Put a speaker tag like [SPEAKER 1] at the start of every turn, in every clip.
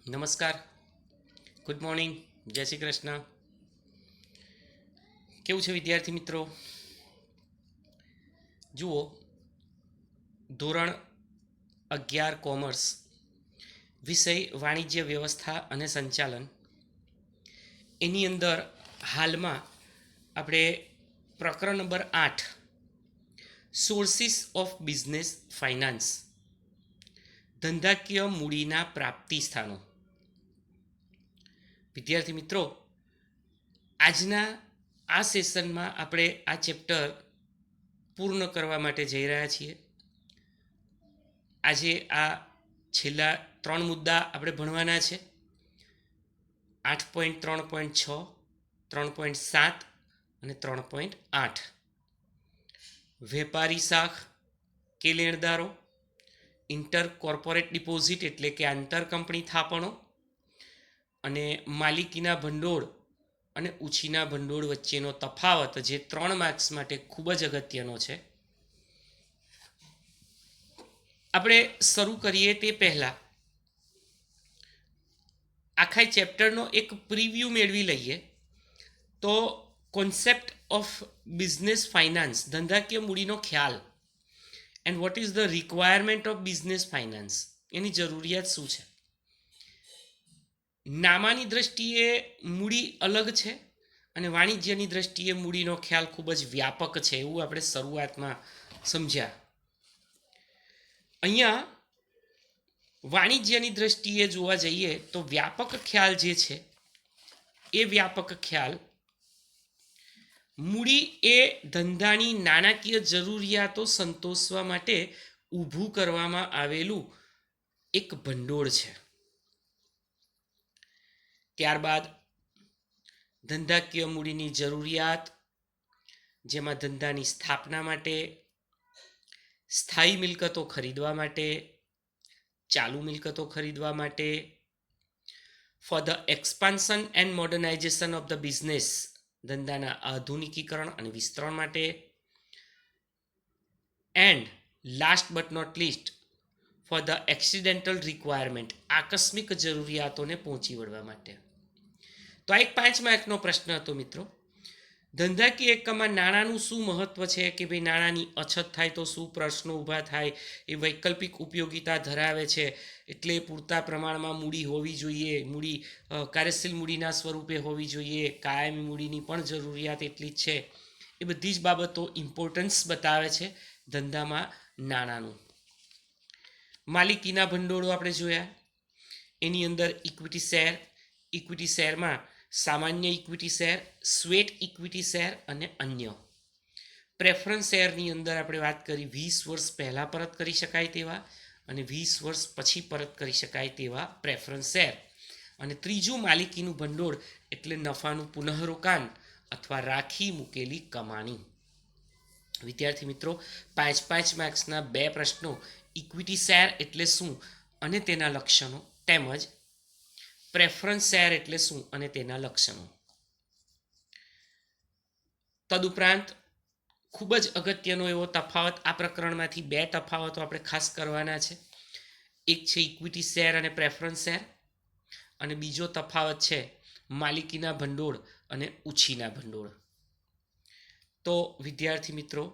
[SPEAKER 1] નમસ્કાર, good morning, જય શ્રી કૃષ્ણ. કેવું છે વિદ્યાર્થી મિત્રો? જુઓ, ધોરણ 11 કોમર્સ, વિષય વાણિજ્ય વ્યવસ્થા અને સંચાલન. એની અંદર હાલમાં આપણે પ્રકરણ number 8, sources of business finance, ધંધાકીય મૂડીના પ્રાપ્તિ સ્થાનો. વિદ્યાર્થી મિત્રો, આજના આ સેશનમાં આપણે આ ચેપ્ટર પૂર્ણ કરવા માટે જઈ રહ્યા છીએ. આજે આ છેલ્લા 3 મુદ્દા આપણે ભણવાના છે: 8.3.6, 3.7 અને 3.8. વેપારી શાખ કે લેણદારો, ઇન્ટર કોર્પોરેટ ડિપોઝિટ એટલે કે આંતર કંપની થાપણો, અને માલિકીના ભંડોળ અને ઉછીના ભંડોળ વચ્ચેનો તફાવત, જે 3 માર્ક્સ માટે ખૂબ જ અગત્યનો છે. આપણે શરૂ કરીએ તે પહેલા આખા ચેપ્ટરનો એક પ્રિવ્યૂ મેળવી લઈએ. તો કોન્સેપ્ટ ઓફ બિઝનેસ ફાઇનાન્સ, ધંધાકીય મૂડીનો ખ્યાલ, and what is the requirement of business finance, એની જરૂરિયાત શું છે. નામાની દ્રષ્ટિએ મૂડી અલગ છે અને વાણિજ્યની દ્રષ્ટિએ મૂડીનો ખ્યાલ ખૂબ જ વ્યાપક છે, એવું આપણે શરૂઆતમાં સમજ્યા. અહીંયા વાણિજ્યની દ્રષ્ટિએ જોવા જઈએ તો વ્યાપક ખ્યાલ જે છે એ વ્યાપક ખ્યાલ, મૂડી એ ધંધાની નાણાકીય જરૂરિયાતો સંતોષવા માટે ઊભું કરવામાં આવેલું એક ભંડોળ છે. ત્યારબાદ ધંધાકીય મૂડીની જરૂરિયાત, જેમાં ધંધાની સ્થાપના માટે, સ્થાયી મિલકતો ખરીદવા માટે, ચાલુ મિલકતો ખરીદવા માટે, for the expansion and modernisation of the business, ધંધાના આધુનિકીકરણ અને વિસ્તરણ માટે, and last but not least for the accidental requirement, આકસ્મિક જરૂરિયાતોને પહોંચી વળવા માટે. તો આ એક 5 માર્કનો પ્રશ્ન હતો મિત્રો. ધંધાકીય એકમમાં નાણાંનું શું મહત્વ છે, કે ભાઈ નાણાંની અછત થાય તો શું પ્રશ્નો ઊભા થાય, એ વૈકલ્પિક ઉપયોગિતા ધરાવે છે, એટલે પૂરતા પ્રમાણમાં મૂડી હોવી જોઈએ, મૂડી કાર્યશીલ મૂડીના સ્વરૂપે હોવી જોઈએ, કાયમી મૂડીની પણ જરૂરિયાત એટલી જ છે. એ બધી જ બાબતો ઇમ્પોર્ટન્સ બતાવે છે ધંધામાં નાણાંનું. માલિકીના ભંડોળો આપણે જોયા. એની અંદર ઇક્વિટી શેર, ઇક્વિટી શેરમાં સામાન્ય equity share, sweat equity share અને અન્ય. પ્રેફરન્સ શેરની અંદર આપણે વાત કરી 20 વર્ષ પહેલાં પરત કરી શકાય તેવા અને 20 વર્ષ પછી પરત કરી શકાય તેવા પ્રેફરન્સ શેર. અને ત્રીજું માલિકીનું ભંડોળ એટલે નફાનું પુનઃરોકાણ અથવા રાખી મૂકેલી કમાણી. વિદ્યાર્થી મિત્રો, 5 માર્ક્સના 2 પ્રશ્નો, ઇક્વિટી શેર એટલે શું અને તેના લક્ષણો, તેમજ પ્રેફરન્સ શેર એટલે શું અને તેના લક્ષણો. તદુપરાંત ખૂબ જ અગત્યનો એવો તફાવત, આ પ્રકરણમાંથી 2 તફાવતો આપણે ખાસ કરવાના છે. એક છે ઇક્વિટી શેર અને પ્રેફરન્સ શેર, અને બીજો તફાવત છે માલિકીના ભંડોળ અને ઉછીના ભંડોળ. તો વિદ્યાર્થી મિત્રો,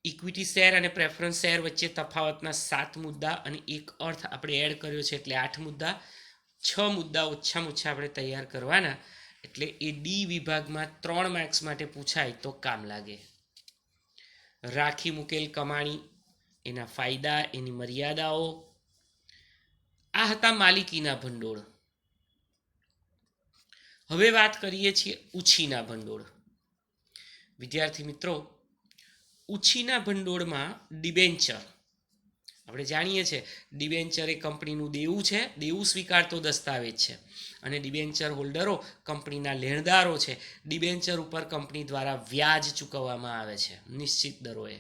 [SPEAKER 1] ઇક્વિટી શેર અને પ્રેફરન્સ શેર વચ્ચે તફાવતના 7 મુદ્દા અને એક અર્થ આપણે એડ કર્યો છે, એટલે 8 મુદ્દા. 6 મુદ્દા ઓછામાં ઓછા આપણે તૈયાર કરવાના, એટલે એ ડી વિભાગમાં 3 માર્ક્સ માટે પૂછાય તો કામ લાગે. રાખી મૂકેલ કમાણી, એના ફાયદા, એની મર્યાદાઓ. આ હતા માલિકીના ભંડોળ. હવે વાત કરીએ છીએ ઉછીના ભંડોળ. વિદ્યાર્થી મિત્રો, ઉછીના ભંડોળમાં ડિબેન્ચર, આપણે જાણીએ છીએ ડિબેન્ચર એ કંપનીનું દેવું છે, દેવું સ્વીકારતો દસ્તાવેજ છે, અને ડિબેન્ચર હોલ્ડરો કંપનીના લેણદારો છે. ડિબેન્ચર ઉપર કંપની દ્વારા વ્યાજ ચૂકવવામાં આવે છે નિશ્ચિત દરોએ.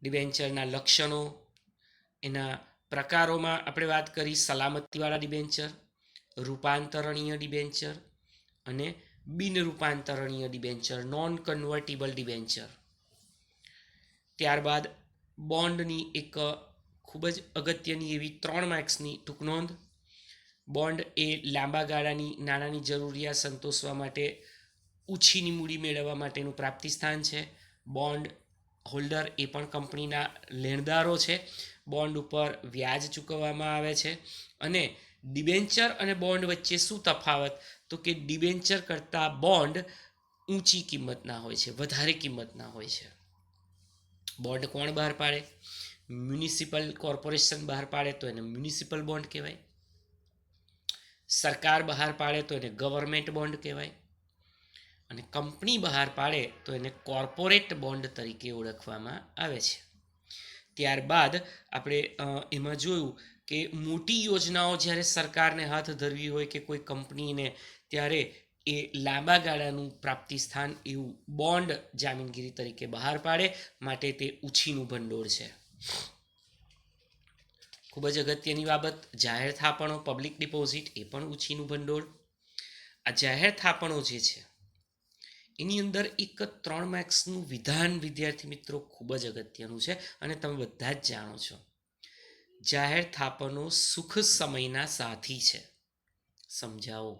[SPEAKER 1] ડિબેન્ચરના લક્ષણો, એના પ્રકારોમાં આપણે વાત કરી સલામતીવાળા ડિબેન્ચર, રૂપાંતરણીય ડિબેન્ચર અને બિનરૂપાંતરણીય ડિબેન્ચર, નોન કન્વર્ટિબલ ડિબેન્ચર. ત્યારબાદ બોન્ડની એક ખૂબ જ અગત્યની એવી 3 માર્ક્સની ટૂંક નોંધ, બોન્ડ એ લાંબા ગાળાની નાણાંની જરૂરિયાત સંતોષવા માટે ઓછીની મૂડી મેળવવા માટેનું પ્રાપ્તિ સ્થાન છે. બોન્ડ હોલ્ડર એ પણ કંપનીના લેણદારો છે. બોન્ડ ઉપર વ્યાજ ચૂકવવામાં આવે છે. અને ડિબેન્ચર અને બોન્ડ વચ્ચે શું તફાવત? તો કે ડિબેન્ચર કરતાં બોન્ડ ઊંચી કિંમતના હોય છે, વધારે કિંમતના હોય છે. બોન્ડ કોણ બહાર પાડે? મ્યુનિસિપલ કોર્પોરેશન બહાર પાડે તો એને મ્યુનિસિપલ બોન્ડ કહેવાય. સરકાર બહાર પાડે તો એને ગવર્મેન્ટ બોન્ડ કહેવાય. અને કંપની બહાર પાડે તો એને કોર્પોરેટ બોન્ડ તરીકે ઓળખવામાં આવે છે. ત્યારબાદ આપણે એમાં જોયું કે મોટી યોજનાઓ જ્યારે સરકારને હાથ ધરવી હોય કે કોઈ કંપનીને, ત્યારે એ લાંબા ગાળાનું પ્રાપ્તિ સ્થાન એવું બોન્ડ જામીનગીરી તરીકે બહાર પાડે, માટે તે ઉછીનું ભંડોળ છે. ખૂબ જ અગત્યની બાબત, જાહેર થાપણો, પબ્લિક ડિપોઝિટ એ પણ ઉછીનું ભંડોળ. આ જાહેર થાપણો જે છે એની અંદર એક 3 માર્ક્સનું વિધાન વિદ્યાર્થી મિત્રો ખૂબ જ અગત્યનું છે અને તમે બધા જ જાણો છો. જાહેર થાપણો સુખ સમયના સાથી છે. સમજાવો.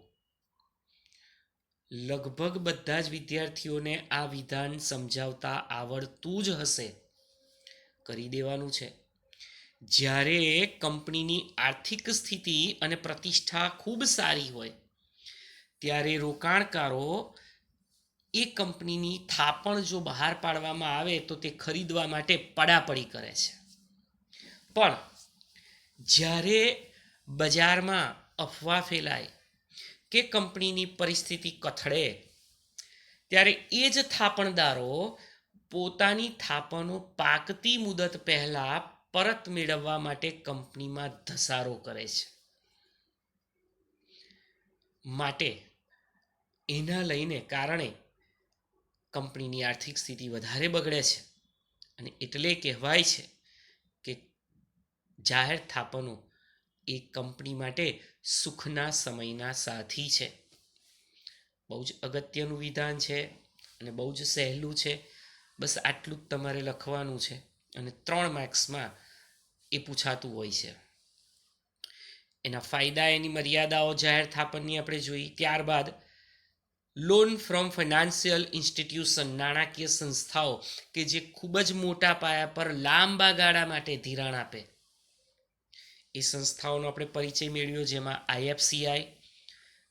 [SPEAKER 1] લગભગ બધા જ વિદ્યાર્થીઓને આ વિધાન સમજાવતા આવડતું જ હશે. કરી દેવાનું છે. જ્યારે કંપનીની આર્થિક સ્થિતિ અને પ્રતિષ્ઠા ખૂબ સારી હોય ત્યારે રોકાણકારો એ કંપનીની થાપણ જો બહાર પાડવામાં આવે તો તે ખરીદવા માટે પડાપડી કરે છે. પણ જ્યારે બજારમાં અફવા ફેલાય કે કંપનીની પરિસ્થિતિ કથળે, ત્યારે એ જ થાપણદારો પોતાની થાપણો પાકતી મુદત પહેલા પરત મેળવવા માટે કંપનીમાં ધસારો કરે છે. માટે એના લઈને કારણે કંપનીની આર્થિક સ્થિતિ વધારે બગડે છે. અને એટલે કહેવાય છે કે જાહેર થાપણો એ કંપની માટે સુખના સમયના સાથી છે. બહુ જ અગત્યનું વિધાન છે અને બહુ જ સહેલું છે. બસ આટલું જ તમારે લખવાનું છે અને 3 માર્ક્સમાં એ પૂછાતું હોય છે. એના ફાયદા, એની મર્યાદાઓ જાહેર થાપણની આપણે જોઈ. ત્યારબાદ લોન ફ્રોમ ફાઇનાન્શિયલ ઇન્સ્ટિટ્યુશન, નાણાકીય સંસ્થાઓ કે જે ખૂબ જ મોટા પાયા પર લાંબા ગાળા માટે ધિરાણ આપે, એ સંસ્થાઓનો આપણે પરિચય મેળવ્યો, જેમાં IFCI,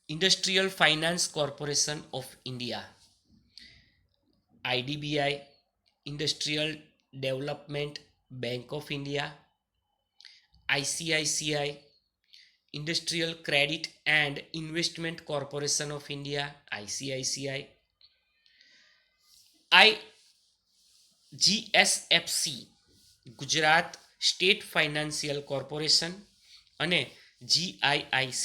[SPEAKER 1] industrial finance corporation of India, IDBI, industrial development bank of India, ICICI, industrial credit and investment corporation of India, ICICI, GSFC, Gujarat state financial corporation, અને GIIC,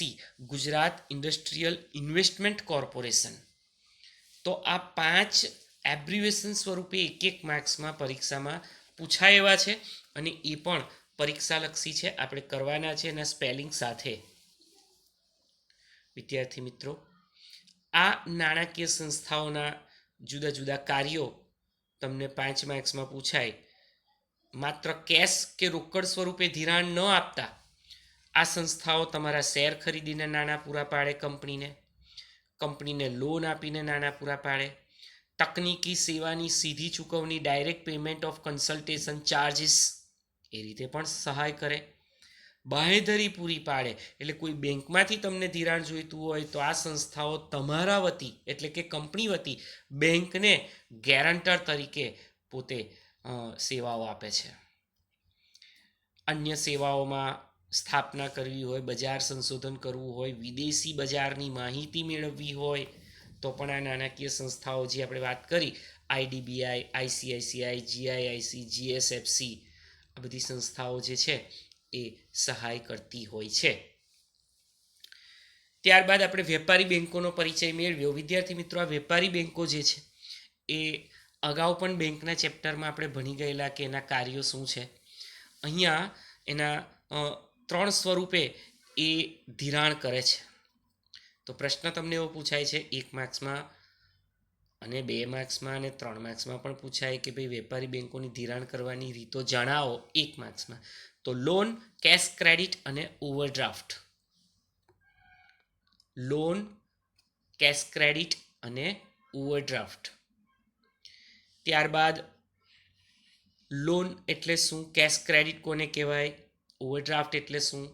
[SPEAKER 1] Gujarat industrial investment corporation. તો આ 5 એબ્રિવેશન સ્વરૂપે એક માર્ક્સમાં પરીક્ષામાં પૂછાય એવા છે અને એ પણ પરીક્ષાલક્ષી છે, આપણે કરવાના છે એના સ્પેલિંગ સાથે. વિદ્યાર્થી મિત્રો, આ નાણાકીય સંસ્થાઓના જુદા જુદા કાર્યો તમને 5 માર્ક્સમાં પૂછાય. માત્ર કેશ કે રોકડ સ્વરૂપે ધિરાણ ન આપતા આ સંસ્થાઓ તમારા શેર ખરીદીને નાણાં પૂરા પાડે, કંપનીને લોન આપીને નાણાં પૂરા પાડે, તકનીકી સેવાની સીધી ચૂકવણી, direct payment of consultation charges, એ રીતે પણ સહાય કરે, બાંહેધરી પૂરી પાડે. એટલે કોઈ બેંકમાંથી તમને ધિરાણ જોઈતું હોય તો આ સંસ્થાઓ તમારા વતી એટલે કે કંપની વતી બેંકને ગેરંટર તરીકે પોતે સેવાઓ આપે છે. અન્ય સેવાઓમાં સ્થાપના કરવી હોય, બજાર સંશોધન કરવું હોય, વિદેશી બજારની માહિતી મેળવવી હોય તો પણ આ નાણાકીય સંસ્થાઓ જે આપણે વાત કરી, IDBI, ICICI, GIIC, GSFC, આ બધી સંસ્થાઓ જે છે એ સહાય કરતી હોય છે. ત્યારબાદ આપણે વેપારી બેંકોનો પરિચય મેળવ્યો. વિદ્યાર્થી મિત્રો, આ વેપારી બેંકો જે છે એ અગાઉ પણ બેંકના ચેપ્ટરમાં આપણે ભણી ગયેલા કે એના કાર્યો શું છે. અહીંયા એના 3 સ્વરૂપે એ ધિરાણ કરે છે. તો પ્રશ્ન તમને એવો પૂછાય છે 1 માર્ક્સમાં અને 2 માર્ક્સમાં અને 3 માર્ક્સમાં પણ પૂછાય કે ભાઈ વેપારી બેંકોની ધિરાણ કરવાની રીતો જણાવો 1 માર્ક્સમાં. તો લોન, કેશ ક્રેડિટ અને ઓવરડ્રાફ્ટ. લોન, કેશ ક્રેડિટ અને ઓવરડ્રાફ્ટ. ત્યારબાદ લોન એટલે શું, કેશ ક્રેડિટ કોને કહેવાય, ઓવરડ્રાફ્ટ એટલે શું.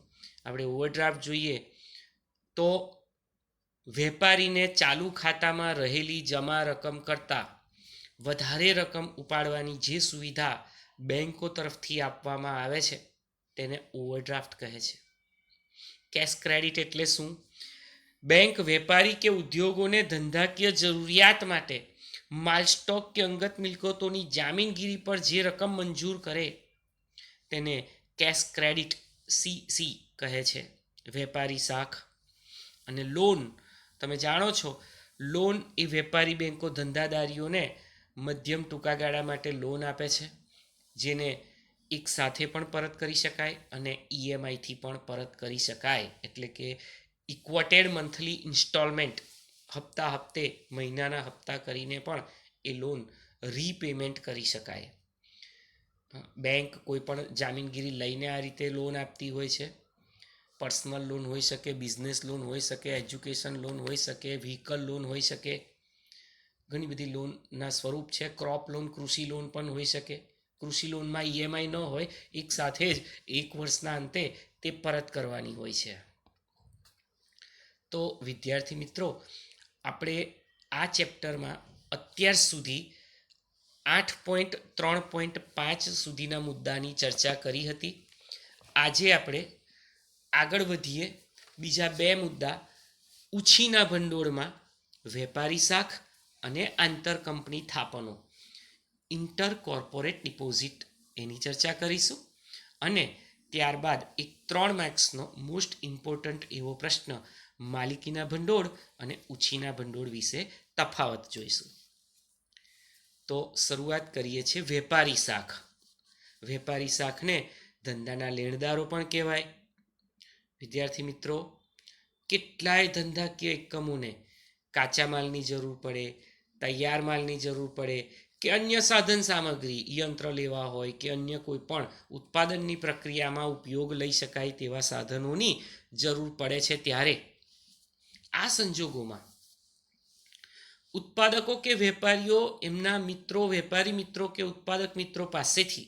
[SPEAKER 1] આપણે ઓવરડ્રાફ્ટ જોઈએ તો વેપારીને ચાલુ ખાતામાં રહેલી જમા રકમ કરતાં વધારે રકમ ઉપાડવાની જે સુવિધા બેંકો તરફથી આપવામાં આવે છે તેને ઓવરડ્રાફ્ટ કહે છે. કેશ ક્રેડિટ એટલે શું, બેંક વેપારી કે ઉદ્યોગોને ધંધાકીય જરૂરિયાત માટે માલ સ્ટોક કે અંગત મિલકતોની જામીનગીરી પર જે રકમ મંજૂર કરે તેને કેશ ક્રેડિટ સીસી કહે છે, વેપારી શાખ. અને લોન, તમે જાણો છો લોન એ વેપારી બેંકો ધંધાદારીઓને મધ્યમ ટૂંકા ગાળા માટે લોન આપે છે, જેને એક સાથે પણ પરત કરી શકાય અને ઈએમઆઈથી પણ પરત કરી શકાય, એટલે કે ઇક્વટેડ મંથલી ઇન્સ્ટોલમેન્ટ, હપ્તા હપ્તે મહિનાના હપ્તા કરીને પણ એ લોન રીપેમેન્ટ કરી શકાય. બેંક કોઈ પણ જામીનગીરી લઈને આ રીતે લોન આપતી હોય છે. પર્સનલ લોન હોઈ શકે, બિઝનેસ લોન હોઈ શકે, એજ્યુકેશન લોન હોઈ શકે, વ્હીકલ લોન હોઈ શકે, ઘણી બધી લોનના સ્વરૂપ છે. ક્રોપ લોન, કૃષિ લોન પણ હોઈ શકે. કૃષિ લોનમાં ઈએમઆઈ ન હોય, એક સાથે જ 1 વર્ષના અંતે તે પરત કરવાની હોય છે. તો વિદ્યાર્થી મિત્રો, આપણે આ ચેપ્ટરમાં અત્યાર સુધી 8.3.5 સુધીના મુદ્દાની ચર્ચા કરી હતી. આજે આપણે આગળ વધીએ. બીજા 2 મુદ્દા ઉછીના ભંડોળમાં વેપારી શાખ અને આંતર કંપની થાપણો, ઇન્ટર કોર્પોરેટ ડિપોઝિટ, એની ચર્ચા કરીશું. અને ત્યારબાદ એક 3 માર્ક્સનો મોસ્ટ ઇમ્પોર્ટન્ટ એવો પ્રશ્ન માલિકીના ભંડોળ અને ઉછીના ભંડોળ વિશે તફાવત જોઈશું. તો શરૂઆત કરીએ છીએ વેપારી શાખ. વેપારી શાખને ધંધાના લેણદારો પણ કહેવાય. વિદ્યાર્થી મિત્રો, કેટલાય ધંધાકીય એકમોને કાચા માલની જરૂર પડે, તૈયાર માલની જરૂર પડે કે અન્ય સાધન સામગ્રી, યંત્ર લેવા હોય કે અન્ય કોઈ પણ ઉત્પાદનની પ્રક્રિયામાં ઉપયોગ લઈ શકાય તેવા સાધનોની જરૂર પડે છે, ત્યારે આ સંજોગોમાં ઉત્પાદકો કે વેપારીઓ એમના મિત્રો, વેપારી મિત્રો કે ઉત્પાદક મિત્રો પાસેથી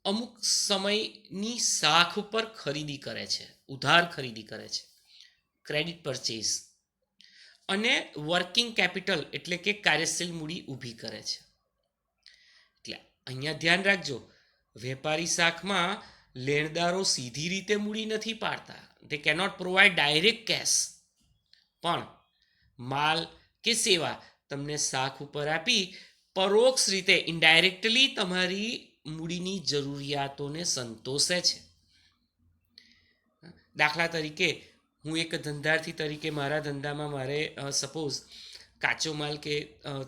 [SPEAKER 1] અમુક સમયની શાખ ઉપર ખરીદી કરે છે, ઉધાર ખરીદી કરે છે, ક્રેડિટ પરચેઝ, અને વર્કિંગ કેપિટલ એટલે કે કાર્યશીલ મૂડી ઊભી કરે છે. એટલે અહીંયા ધ્યાન રાખજો, વેપારી શાખમાં લેણદારો સીધી રીતે મૂડી નથી પાડતા, દે કેનોટ પ્રોવાઈડ ડાયરેક્ટ કેશ, પણ માલ કે સેવા તમને શાખ ઉપર આપી પરોક્ષ રીતે ઇનડાયરેક્ટલી તમારી મૂડીની જરૂરિયાતોને સંતોષે છે. દાખલા તરીકે, હું એક ધંધાર્થી તરીકે મારા ધંધામાં મારે સપોઝ કાચો માલ કે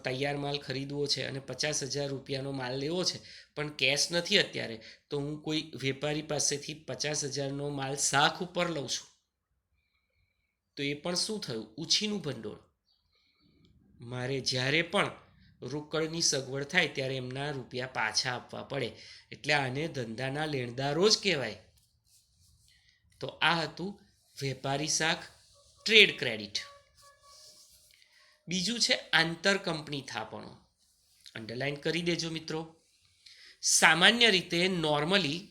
[SPEAKER 1] તૈયાર માલ ખરીદવો છે અને 50,000 રૂપિયાનો માલ લેવો છે, પણ કેશ નથી અત્યારે, તો હું કોઈ વેપારી પાસેથી 50,000નો માલ શાખ ઉપર લઉં છું, તો એ પણ શું થયું, ઉછીનું ભંડોળ. મારે જ્યારે પણ રોકડની સગવડ થાય ત્યારે એમના રૂપિયા પાછા આપવા પડે, એટલે આને ધંધાના લેણદારો જ કહેવાય. તો આ હતું વેપારી શાખ, ટ્રેડ ક્રેડિટ. બીજું છે આંતર કંપની થાપણો. અંડરલાઈન કરી દેજો મિત્રો. સામાન્ય રીતે નોર્મલી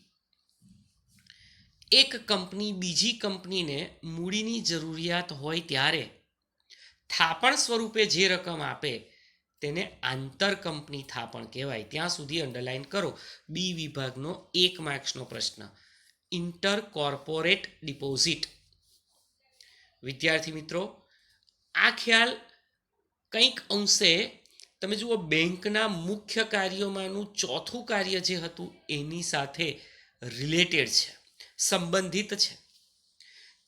[SPEAKER 1] એક કંપની બીજી કંપનીને મૂડીની જરૂરિયાત હોય ત્યારે થાપણ સ્વરૂપે જે રકમ આપે તેને આંતર કંપની થાપણ કહેવાય. ત્યાં સુધી અંડરલાઈન કરો. બી વિભાગનો 1 માર્ક્સનો પ્રશ્ન, ઇન્ટર કોર્પોરેટ ડિપોઝિટ. વિદ્યાર્થી મિત્રો, આ ખ્યાલ કંઈક અંશે તમે જુઓ, બેંકના મુખ્ય કાર્યોમાંનું ચોથું કાર્ય જે હતું એની સાથે રિલેટેડ છે, સંબંધિત છે.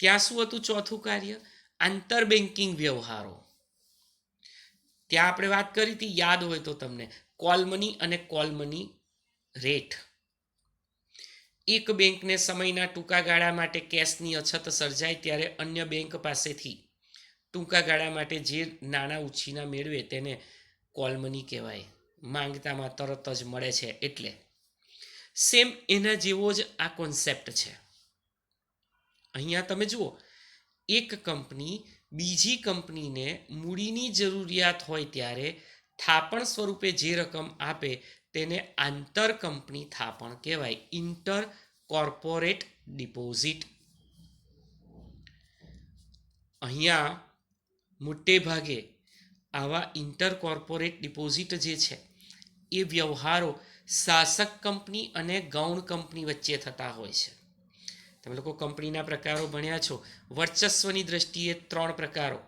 [SPEAKER 1] ત્યાં શું હતું ચોથું કાર્ય, આંતર બેન્કિંગ વ્યવહારો. ત્યાં આપણે વાત કરી હતી, યાદ હોય તો તમને, કોલ મની અને કોલ મની રેટ. એક બેંકને સમયના ટૂંકા ગાળા માટે કેશની અછત સર્જાય ત્યારે અન્ય બેંક પાસેથી ટૂંકા ગાળા માટે જે નાણાં ઉછીના મેળવે તેને કોલ મની કહેવાય. માંગતામાં તરત જ મળે છે એટલે. સેમ એના જેવો જ આ કોન્સેપ્ટ છે. અહીંયા તમે જુઓ, એક કંપની બીજી કંપનીને મૂડીની જરૂરિયાત હોય ત્યારે થાપણ સ્વરૂપે જે રકમ આપે તેને આંતર કંપની થાપણ કહેવાય, ઇન્ટર કોર્પોરેટ ડિપોઝિટ. અહીંયા મોટે ભાગે આવા ઇન્ટર કોર્પોરેટ ડિપોઝિટ જે છે એ વ્યવહારો શાસક કંપની અને ગૌણ કંપની વચ્ચે થતા હોય છે. તમે લોકો કંપનીના પ્રકારો ભણ્યા છો. વર્ચસ્વની દ્રષ્ટિએ 3 પ્રકારો: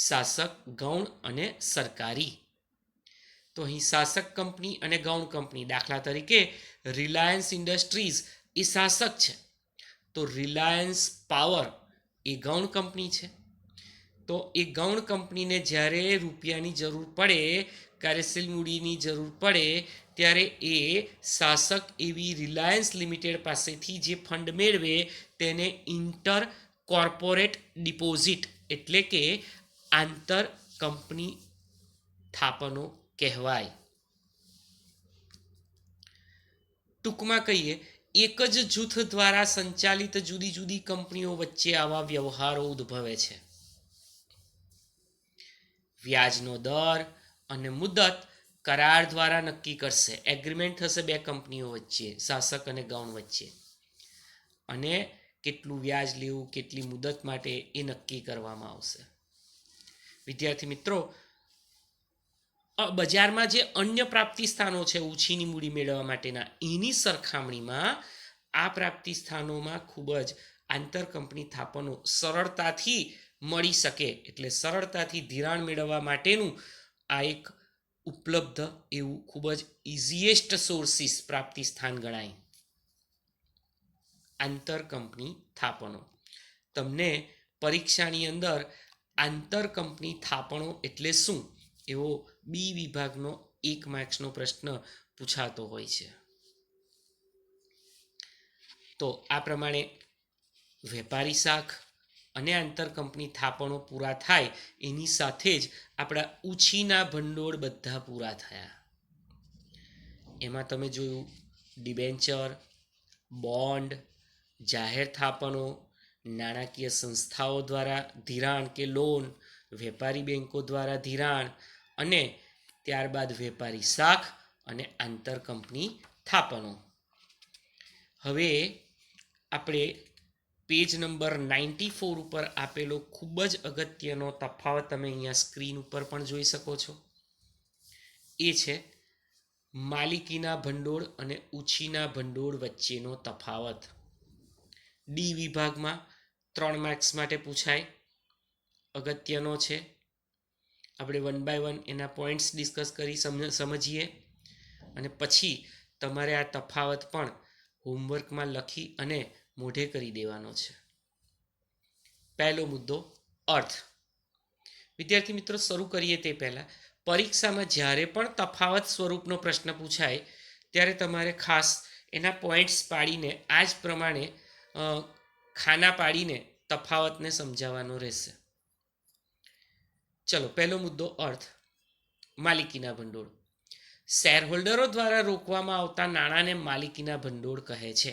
[SPEAKER 1] શાસક, ગૌણ અને સરકારી. તો અહીં શાસક કંપની અને ગૌણ કંપની, દાખલા તરીકે રિલાયન્સ ઇન્ડસ્ટ્રીઝ એ શાસક છે, તો રિલાયન્સ પાવર એ ગૌણ કંપની છે. તો એ ગૌણ કંપનીને જ્યારે રૂપિયાની જરૂર પડે, કાર્યશીલ મૂડીની જરૂર પડે, ત્યારે એ શાસક એવી રિલાયન્સ લિમિટેડ પાસેથી જે ફંડ મેળવે તેને ઇન્ટર કોર્પોરેટ ડિપોઝિટ એટલે કે આંતર કંપની થાપણો કહેવાય. ટૂંકમાં કહીએ, એક જ જૂથ દ્વારા સંચાલિત જુદી જુદી કંપનીઓ વચ્ચે આવા વ્યવહારો ઉદ્ભવે છે. વ્યાજનો દર અને મુદત કરાર દ્વારા નક્કી કરશે. એગ્રીમેન્ટ થશે 2 કંપનીઓ વચ્ચે, શાસક અને ગૌણ વચ્ચે, અને કેટલું વ્યાજ લેવું, કેટલી મુદત માટે એ નક્કી કરવામાં આવશે. વિદ્યાર્થી મિત્રો, બજારમાં જે અન્ય પ્રાપ્તિ સ્થાનો છે ઉછીની મૂડી મેળવવા માટેના, એની સરખામણીમાં આ પ્રાપ્તિ સ્થાનોમાં ખૂબ જ આંતર કંપની થાપણો સરળતાથી મળી શકે, એટલે સરળતાથી ધિરાણ મેળવવા માટેનું આ એક ઉપલબ્ધ એવું ખૂબ જ ઇઝીએસ્ટ સોર્સિસ પ્રાપ્તિ સ્થાન ગણાય. આંતર કંપની થાપણો. તમને પરીક્ષાની અંદર આંતર કંપની થાપણો એટલે શું એવો બી વિભાગનો 1 માર્ક્સનો પ્રશ્ન પૂછાતો હોય છે. તો આ પ્રમાણે વેપારી શાખ અને આંતર કંપની થાપણો પૂરા થાય એની સાથે જ આપણા ઉછીના ભંડોળ બધા પૂરા થયા. એમાં તમે જોયું ડિબેન્ચર, બોન્ડ, જાહેર થાપણો, નાણાકીય સંસ્થાઓ દ્વારા ધિરાણ કે લોન, વેપારી બેન્કો દ્વારા ધિરાણ, અને ત્યારબાદ વેપારી શાખ અને આંતર કંપની થાપણો. હવે આપણે પેજ નંબર 94 ઉપર આપેલો ખૂબ જ અગત્યનો તફાવત તમે અહીંયા સ્ક્રીન ઉપર પણ જોઈ શકો છો. એ છે માલિકીના ભંડોળ અને ઉછીના ભંડોળ વચ્ચેનો તફાવત. ડી વિભાગમાં 3 માર્ક્સ માટે પૂછાય, અગત્યનો છે. આપણે 1 by 1 એના પોઈન્ટ્સ ડિસ્કસ કરી સમજીએ, અને પછી તમારે આ તફાવત પણ હોમવર્કમાં લખી અને મોઢે કરી દેવાનો છે. પહેલો મુદ્દો, અર્થ. વિદ્યાર્થી મિત્રો, શરૂ કરીએ તે પહેલાં પરીક્ષામાં જ્યારે પણ તફાવત સ્વરૂપનો પ્રશ્ન પૂછાય ત્યારે તમારે ખાસ એના પોઈન્ટ્સ પાડીને આ જ પ્રમાણે ખાના પાડીને તફાવતને સમજાવવાનો રહેશે. ચલો, પહેલો મુદ્દો, અર્થ. માલિકીના ભંડોળ. શેરહોલ્ડરો દ્વારા રોકવામાં આવતા નાણાંને માલિકીના ભંડોળ કહે છે.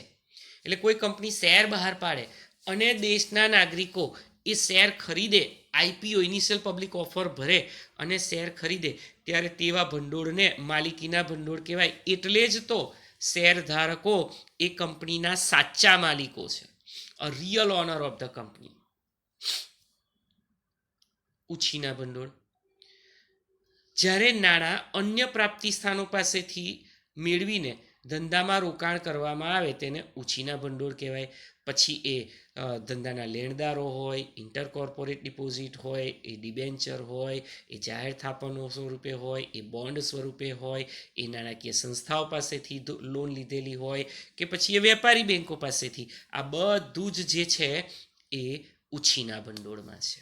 [SPEAKER 1] એટલે કોઈ કંપની શેર બહાર પાડે અને દેશના નાગરિકો એ શેર ખરીદે, આઈપીઓ ઇનિશિયલ પબ્લિક ઓફર ભરે અને શેર ખરીદે, ત્યારે તેવા ભંડોળને માલિકીના ભંડોળ કહેવાય. એટલે જ તો શેરધારકો એ કંપનીના સાચા માલિકો છે, a real owner of the company. ઉછીના ભંડોળ. જ્યારે નાણાં અન્ય પ્રાપ્તિ સ્થાનો પાસેથી મેળવીને ધંધામાં રોકાણ કરવામાં આવે તેને ઉછીના ભંડોળ કહેવાય. પછી એ ધંધાના લેણદારો હોય, ઇન્ટર કોર્પોરેટ ડિપોઝિટ હોય, એ ડિબેન્ચર હોય, એ જાહેર થાપણો સ્વરૂપે હોય, એ બોન્ડ સ્વરૂપે હોય, એ નાણાકીય સંસ્થાઓ પાસેથી લોન લીધેલી હોય, કે પછી એ વેપારી બેન્કો પાસેથી, આ બધું જ જે છે એ ઉછીના ભંડોળમાં છે.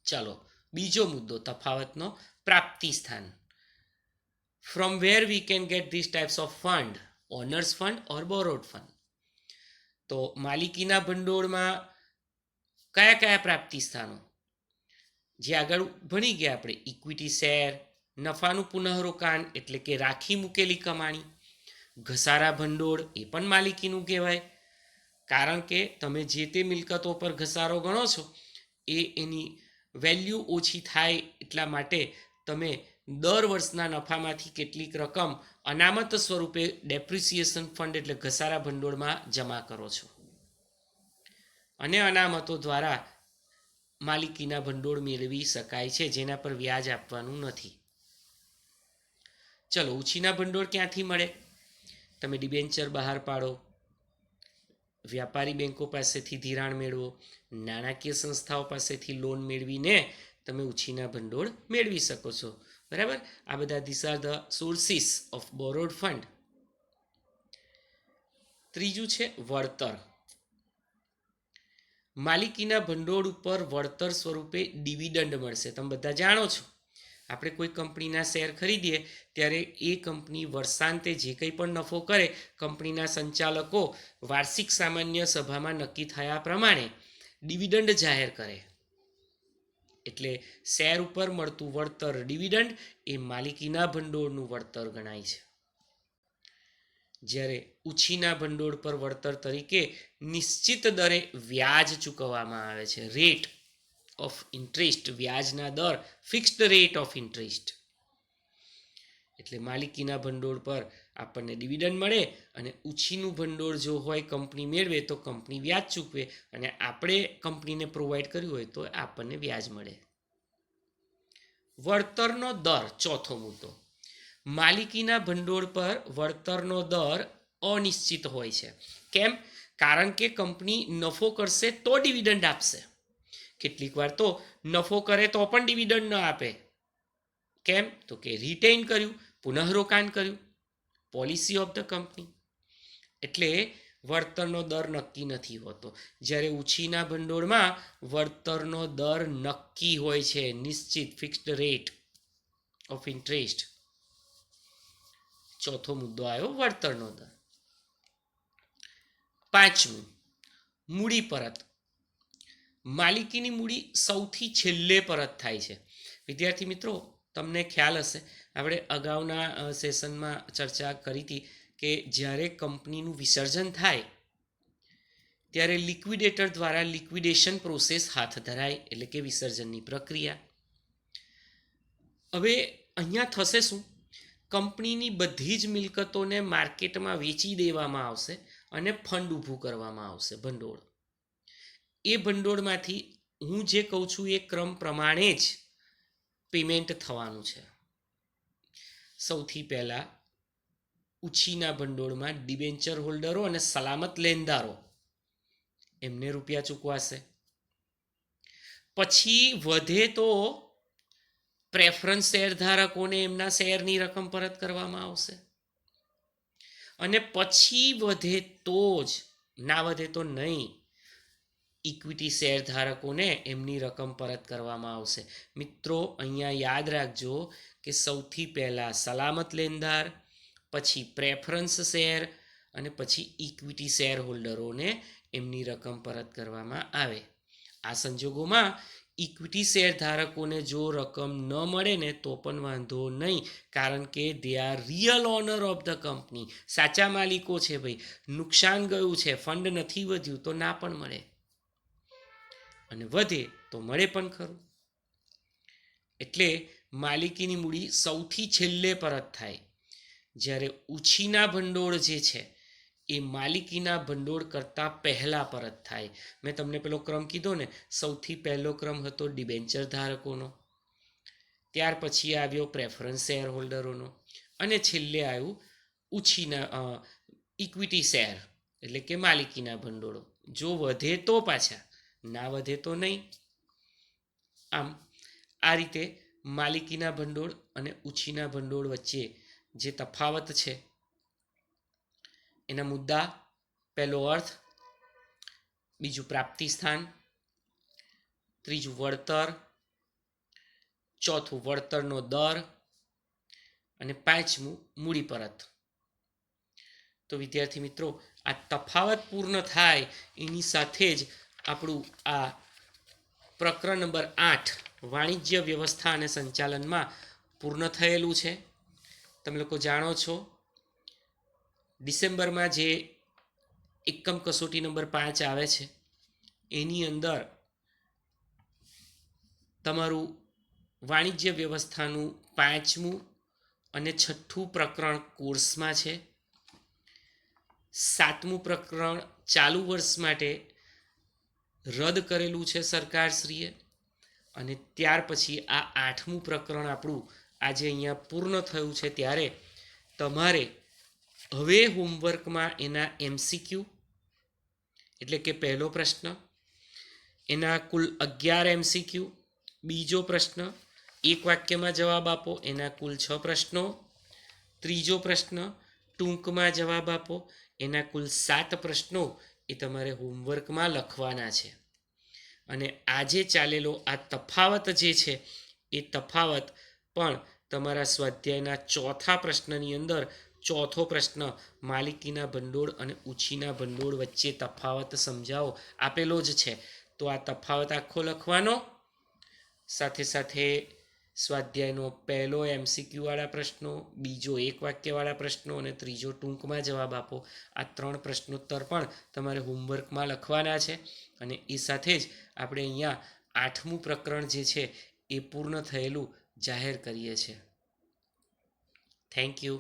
[SPEAKER 1] ચાલો, બીજો મુદ્દો, તફાવતનો પ્રાપ્તિ સ્થાન. From where we can get these types of fund, owners fund or borrowed fund. તો માલિકીના ભંડોળમાં કયા કયા પ્રાપ્તિ સ્થાનો જે આગળ ભણી ગયા આપણે? ઇક્વિટી શેર, નફાનું પુનઃરોકાણ એટલે કે રાખી મૂકેલી કમાણી, ઘસારા ભંડોળ એ પણ માલિકીનું કહેવાય, કારણ કે તમે જે તે મિલકતો પર ઘસારો ગણો છો એની વેલ્યુ ઓછી થાય એટલા માટે તમે દર વર્ષના નફામાંથી કેટલીક રકમ અનામત સ્વરૂપે ડેપ્રિસિએશન ફંડ એટલે ઘસારા ભંડોળમાં જમા કરો છો અને અનામતો દ્વારા માલિકીના ભંડોળ મેળવી શકાય છે જેના પર વ્યાજ આપવાનું નથી. ચલો, ઉછીના ભંડોળ ક્યાંથી મળે? તમે ડિબેન્ચર બહાર પાડો, વ્યાપારી બેંકો પાસેથી ધિરાણ મેળવો, નાણાકીય સંસ્થાઓ પાસેથી લોન મેળવીને તમે ઉછીના ભંડોળ મેળવી શકો છો. બરાબર, આ બધા this are the sources of borrowed fund. ત્રીજું છે વળતર. માલિકીના ભંડોળ ઉપર વળતર સ્વરૂપે ડિવિડન્ડ મળશે. તમે બધા જાણો છો, આપણે કોઈ કંપનીના શેર ખરીદીએ ત્યારે એ કંપની વર્ષાંતે જે કંઈ પણ નફો કરે કંપનીના સંચાલકો વાર્ષિક સામાન્ય સભામાં નક્કી થયા પ્રમાણે ડિવિડન્ડ જાહેર કરે. એટલે શેર ઉપર મળતું વળતર ડિવિડન્ડ એ માલિકીના ભંડોળનું વળતર ગણાય છે. જ્યારે ઉછીના ભંડોળ પર વળતર તરીકે નિશ્ચિત દરે વ્યાજ ચૂકવવામાં આવે છે. રેટ ઓફ ઇન્ટરેસ્ટ, વ્યાજના દર, ફિક્સ્ડ રેટ ઓફ ઇન્ટરેસ્ટ. એટલે માલિકીના ભંડોળ પર આપણને ડિવિડન્ડ મળે અને ઉછીનું ભંડોળ જો હોય કંપની મેળવે તો કંપની વ્યાજ ચૂકવે અને આપણે કંપનીને પ્રોવાઈડ કર્યું હોય તો આપણને વ્યાજ મળે. વળતરનો દર, ચોથો મુદ્દો. માલિકીના ભંડોળ પર વળતરનો દર અનિશ્ચિત હોય છે. કેમ? કારણ કે કંપની નફો કરશે તો ડિવિડન્ડ આપશે. કેટલીક વાર તો નફો કરે તો પણ ડિવિડન્ડ ન આપે. કેમ? તો કે રિટેઇન કર્યું, પુનઃરોકાણ કર્યું, પોલિસી ઓફ ધ કંપની. એટલે વળતરનો દર નક્કી નથી હોતો. જ્યારે ઉછીના ભંડોળમાં વળતરનો દર નક્કી હોય છે, નિશ્ચિત, ફિક્સ્ડ રેટ ઓફ ઇન્ટરેસ્ટ. ચોથો મુદ્દો આવ્યો વળતરનો દર. પાંચમું, મૂડી પરત. માલિકીની મૂડી સૌથી છેલ્લે પરત થાય છે. વિદ્યાર્થી મિત્રો, તમને ખ્યાલ હશે, આપણે અગાઉના સેશનમાં ચર્ચા કરી હતી કે જ્યારે કંપનીનું વિસર્જન થાય ત્યારે લિક્વિડેટર દ્વારા લિક્વિડેશન પ્રોસેસ હાથ ધરાય, એટલે કે વિસર્જનની પ્રક્રિયા. હવે અહીંયા થશે શું? કંપનીની બધી જ મિલકતોને માર્કેટમાં વેચી દેવામાં આવશે અને ફંડ ઊભું કરવામાં આવશે, ભંડોળ. એ ભંડોળમાંથી હું જે કહું છું એ ક્રમ પ્રમાણે જ પેમેન્ટ થવાનું છે. સૌથી પહેલાં ઉછીના ભંડોળમાં ડિબેન્ચર હોલ્ડરો અને સલામત લેનદારો એમને રૂપિયા ચૂકવાશે. પછી વધે તો પ્રેફરન્સ શેર ધારકોને એમના શેરની રકમ પરત કરવામાં આવશે. અને પછી વધે તો જ, ના વધે તો નહીં, ઇક્વિટી શેર ધારકોને એમની રકમ પરત કરવામાં આવશે. મિત્રો, અહીંયા યાદ રાખજો કે સૌથી પહેલાં સલામત લેનદાર, પછી પ્રેફરન્સ શેર અને પછી ઇક્વિટી શેર હોલ્ડરોને એમની રકમ પરત કરવામાં આવે. આ સંજોગોમાં ઇક્વિટી શેર ધારકોને જો રકમ ન મળે ને તો પણ વાંધો નહીં, કારણ કે they are real owner of the company. સાચા માલિકો છે ભાઈ. નુકસાન ગયું છે, ફંડ નથી વધ્યું તો ના પણ મળે, અને વધે તો મળે પણ ખરું. એટલે માલિકીની મૂડી સૌથી છેલ્લે પરત થાય. જ્યારે ઉછીના ભંડોળ જે છે એ માલિકીના ભંડોળ કરતાં પહેલાં પરત થાય. મેં તમને પેલો ક્રમ કીધો ને, સૌથી પહેલો ક્રમ હતો ડિબેન્ચર ધારકોનો, ત્યાર પછી આવ્યો પ્રેફરન્સ શેર હોલ્ડરોનો, અને છેલ્લે આવ્યું ઉછીના ઇક્વિટી શેર એટલે કે માલિકીના ભંડોળો. જો વધે તો પાછા, ના વધે તો નહીં. આમ આ રીતે માલિકીના ભંડોળ અને ઉછીના ભંડોળ વચ્ચે જે તફાવત છે એના મુદ્દા: પહેલો અર્થ, બીજું પ્રાપ્તિ સ્થાન, ત્રીજું વળતર, ચોથું વળતરનો દર અને પાંચમું મૂડી પરત. તો વિદ્યાર્થી મિત્રો, આ તફાવત પૂર્ણ થાય એની સાથે જ આપણું આ પ્રકરણ નંબર 8 વાણિજ્ય વ્યવસ્થા અને સંચાલનમાં પૂર્ણ થયેલું છે. તમે લોકો જાણો છો, ડિસેમ્બરમાં જે એકમ કસોટી નંબર 5 આવે છે. એની અંદર તમારું વાણિજ્ય વ્યવસ્થાનું 5મું અને 6ઠું પ્રકરણ કોર્સમાં છે. 7મું પ્રકરણ ચાલુ વર્ષ માટે રદ કરેલું છે સરકારશ્રીએ. અને ત્યાર પછી આ 8મું પ્રકરણ આપણું આજે અહીંયા પૂર્ણ થયું છે. ત્યારે તમારે હવે હોમવર્કમાં એના MCQ એટલે કે પહેલો પ્રશ્ન, એના કુલ 11 MCQ, બીજો પ્રશ્ન એક વાક્યમાં જવાબ આપો એના કુલ 6 પ્રશ્નો, ત્રીજો પ્રશ્ન ટૂંકમાં જવાબ આપો એના કુલ 7 પ્રશ્નો એ તમારે હોમવર્કમાં લખવાના છે. અને આજે ચાલેલો આ તફાવત જે છે એ તફાવત પણ તમારા સ્વાધ્યાયના ચોથા પ્રશ્નની અંદર ચોથો પ્રશ્ન માલિકીના ભંડોળ અને ઉછીના ભંડોળ વચ્ચે તફાવત સમજાવો આપેલો જ છે. તો આ તફાવત આખો લખવાનો, સાથે સાથે સ્વાધ્યાયનો પહેલો MCQ વાળા પ્રશ્નો, બીજો એક વાક્યવાળા પ્રશ્નો અને ત્રીજો ટૂંકમાં જવાબ આપો. આ 3 પ્રશ્નોત્તર પણ તમારે હોમવર્કમાં લખવાના છે. અને એ સાથે જ આપણે અહીંયા 8મું પ્રકરણ જે છે એ પૂર્ણ થયેલું જાહેર કરીએ છીએ. Thank you.